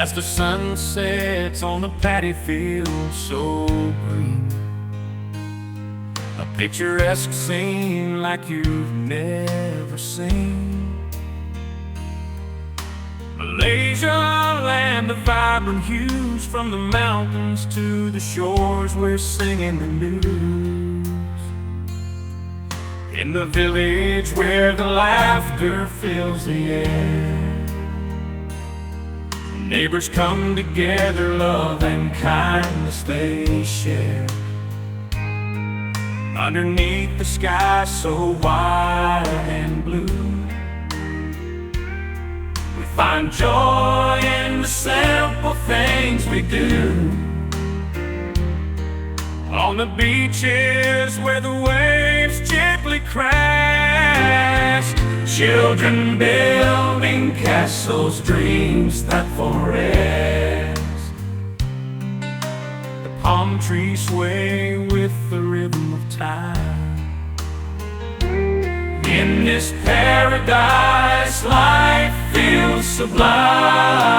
as the sun sets on the paddy field so green. A picturesque scene like you've never seen. Malaysia, land of vibrant hues, from the mountains to the shores we're singing the news. In the village where the laughter fills the air, neighbors come together, love and kindness they share. Underneath the sky so wide and blue, we find joy in the simple things we do. On the beaches where the waves gently crash, children building castles, dreams that forest. The palm trees sway with the rhythm of time. In this paradise, life feels sublime.